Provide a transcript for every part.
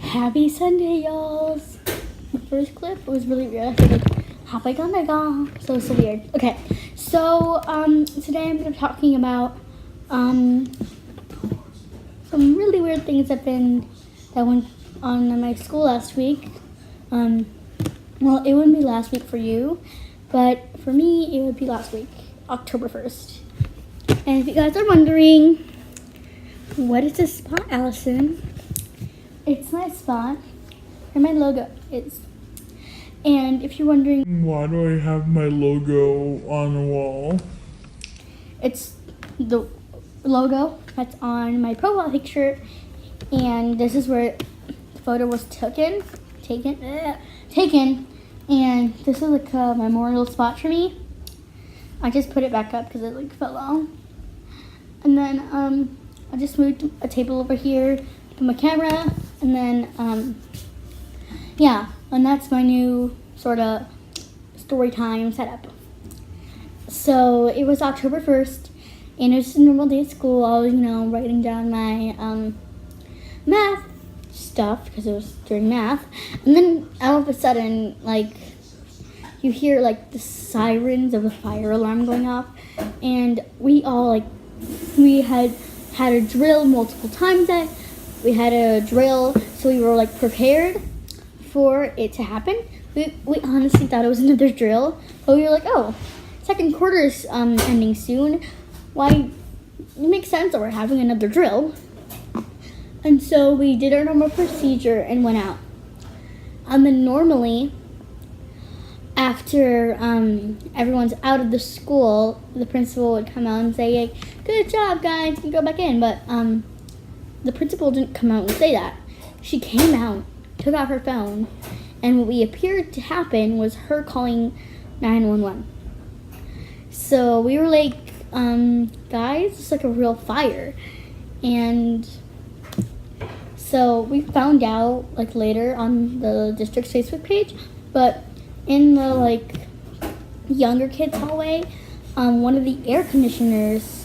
Happy Sunday, y'all! The first clip was really weird. I was like, happy Sunday, so weird. Okay, so today I'm going to be talking about some really weird things that went on in my school last week. Well, it wouldn't be last week for you, but for me, it would be last week, October 1st. And if you guys are wondering, what is this spot, Allison? It's my spot where my logo is. And if you're wondering, why do I have my logo on the wall? it's the logo that's on my profile picture. And this is where the photo was taken. And this is like a memorial spot for me. I just put it back up because it fell off. And then I just moved a table over here, put my camera, and then yeah, and that's my new sort of story time setup. So it was October 1st, and it was a normal day at school. I was, writing down my math stuff because it was during math, and then all of a sudden, you hear the sirens of the fire alarm going off, and we all we had a drill multiple times that we had a drill, so we were prepared for it to happen. We honestly thought it was another drill, but we were like, oh, second quarter's ending soon. Why? It makes sense that we're having another drill. And so we did our normal procedure and went out. And then normally, after everyone's out of the school, the principal would come out and say, good job, guys, you go back in. But the principal didn't come out and say that. She came out, took out her phone, and what appeared to happen was her calling 911. So we were like, guys, it's a real fire. And so we found out later on the district's Facebook page, but in the younger kids hallway, one of the air conditioners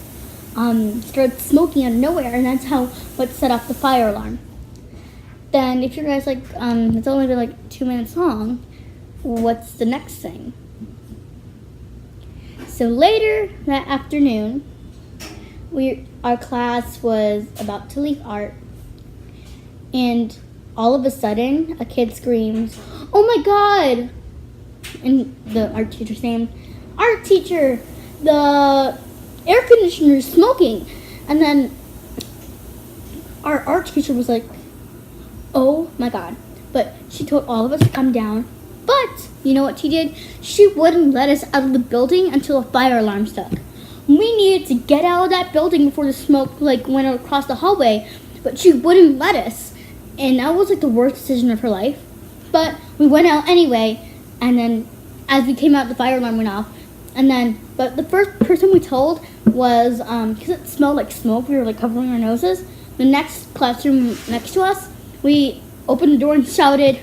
started smoking out of nowhere, and that's what set off the fire alarm. Then if you guys it's only been 2 minutes long, what's the next thing? So later that afternoon, our class was about to leave art, and all of a sudden a kid screams, "Oh my God!" And the art teacher's name, "Art teacher, the air conditioner is smoking." And then our art teacher was like, "Oh my God." But she told all of us to come down. But you know what she did? She wouldn't let us out of the building until a fire alarm stuck. We needed to get out of that building before the smoke went across the hallway, but she wouldn't let us. And that was the worst decision of her life. But we went out anyway. And then as we came out, the fire alarm went off. But the first person we told was, because it smelled like smoke, we were covering our noses. The next classroom next to us, we opened the door and shouted,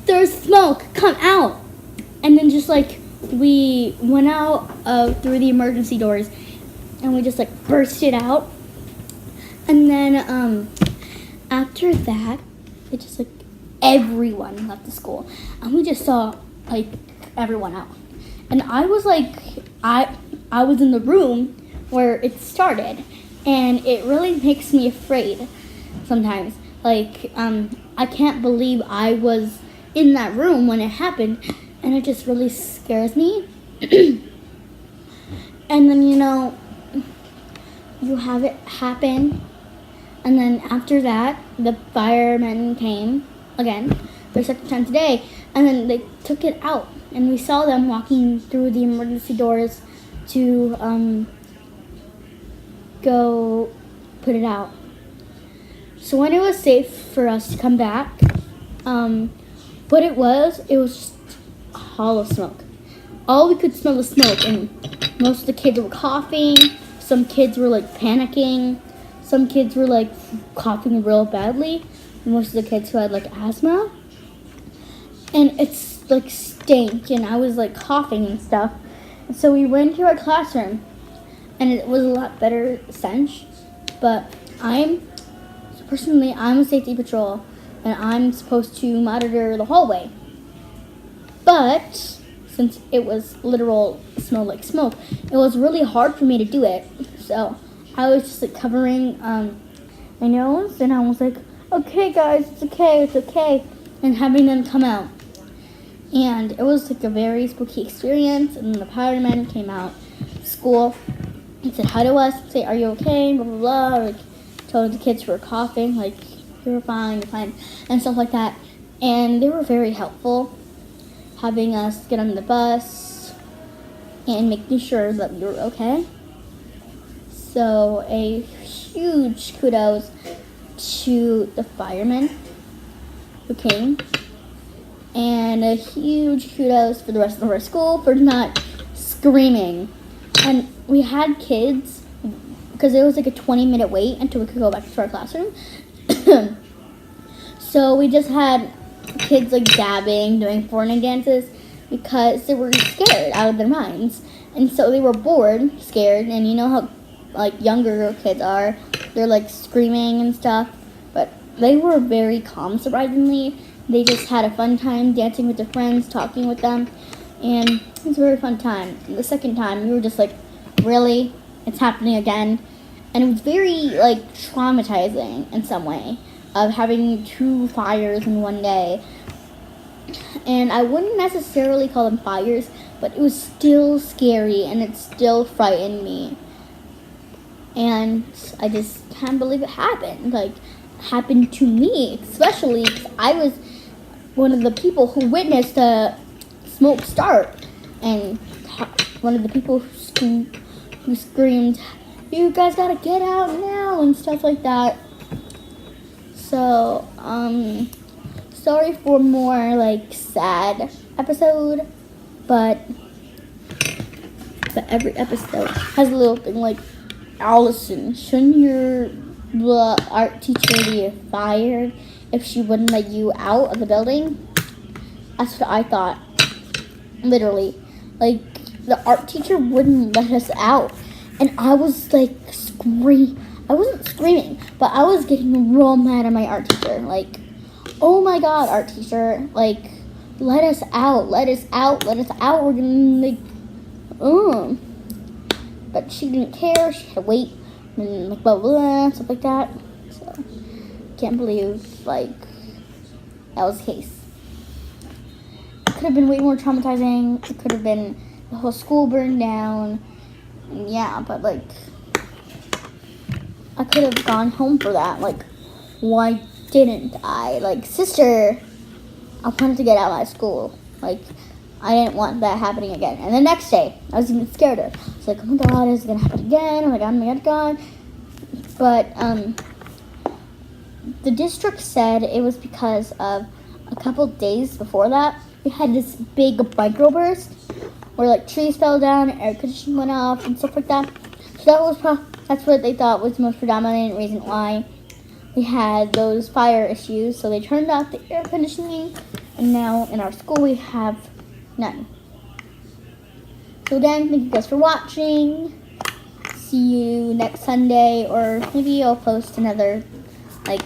"There's smoke, come out!" And then we went out through the emergency doors, and we just burst it out. And then after that, it just everyone left the school, and we just saw everyone out. And I was I was in the room where it started, and it really makes me afraid sometimes. I can't believe I was in that room when it happened, and it just really scares me. And then you have it happen, and then after that the firemen came again, their second time today, and then they took it out, and we saw them walking through the emergency doors to go put it out. So when it was safe for us to come back, what it was just hollow smoke. All we could smell was smoke, and most of the kids were coughing. Some kids were panicking. Some kids were coughing real badly. Most of the kids who had asthma. And it's stank, and I was coughing and stuff. And so we went to our classroom, and it was a lot better stench. But personally, I'm a safety patrol, and I'm supposed to monitor the hallway. But since it was literal smell like smoke, it was really hard for me to do it. So I was just like covering my nose, and I was like, okay guys, it's okay, and having them come out. And it was like a very spooky experience. And then the firemen came out of school and said hi to us, say, are you okay, blah blah blah, like told the kids who were coughing, like, you're fine, and stuff like that. And they were very helpful, having us get on the bus and making sure that we were okay. So a huge kudos to the firemen who came, and a huge kudos for the rest of our school for not screaming. And we had kids, because it was like a 20-minute wait until we could go back to our classroom. So we just had kids like dabbing, doing foreign dances, because they were scared out of their minds. And so they were bored, scared, and you know how like younger kids are, they're like screaming and stuff. But they were very calm, surprisingly. They just had a fun time dancing with their friends, talking with them, and it was a very fun time. And the second time, we were just like, really? It's happening again? And it was very like traumatizing in some way, of having 2 fires in one day. And I wouldn't necessarily call them fires, but it was still scary, and it still frightened me. And I just can't believe it happened. Like, happened to me, especially because I was one of the people who witnessed the smoke start, and one of the people who screamed, you guys gotta get out now, and stuff like that. So, sorry for more like sad episode, but every episode has a little thing like, Allison, shouldn't your art teacher be fired if she wouldn't let you out of the building? That's what I thought. Literally. Like, the art teacher wouldn't let us out. And I was like I wasn't screaming, but I was getting real mad at my art teacher. Like, oh my god, art teacher, like, let us out. We're gonna like, But she didn't care. She had to wait, and like blah blah blah, stuff like that. So can't believe like that was the case. It could have been way more traumatizing. It could have been the whole school burned down. And yeah, but like I could have gone home for that. Like, why didn't I? Like, sister, I wanted to get out of my school. Like, I didn't want that happening again. And the next day, I was even scared. I was like, oh my god, is it gonna happen again? Oh my god. But the district said it was because of a couple days before that, we had this big microburst where like trees fell down, air conditioning went off, and stuff like that. So that's what they thought was the most predominant reason why we had those fire issues. So they turned off the air conditioning, and now in our school we have none. So again, thank you guys for watching. See you next Sunday, or maybe I'll post another like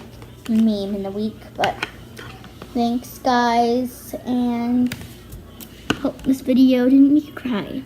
meme in the week. But thanks guys, and hope this video didn't make you cry.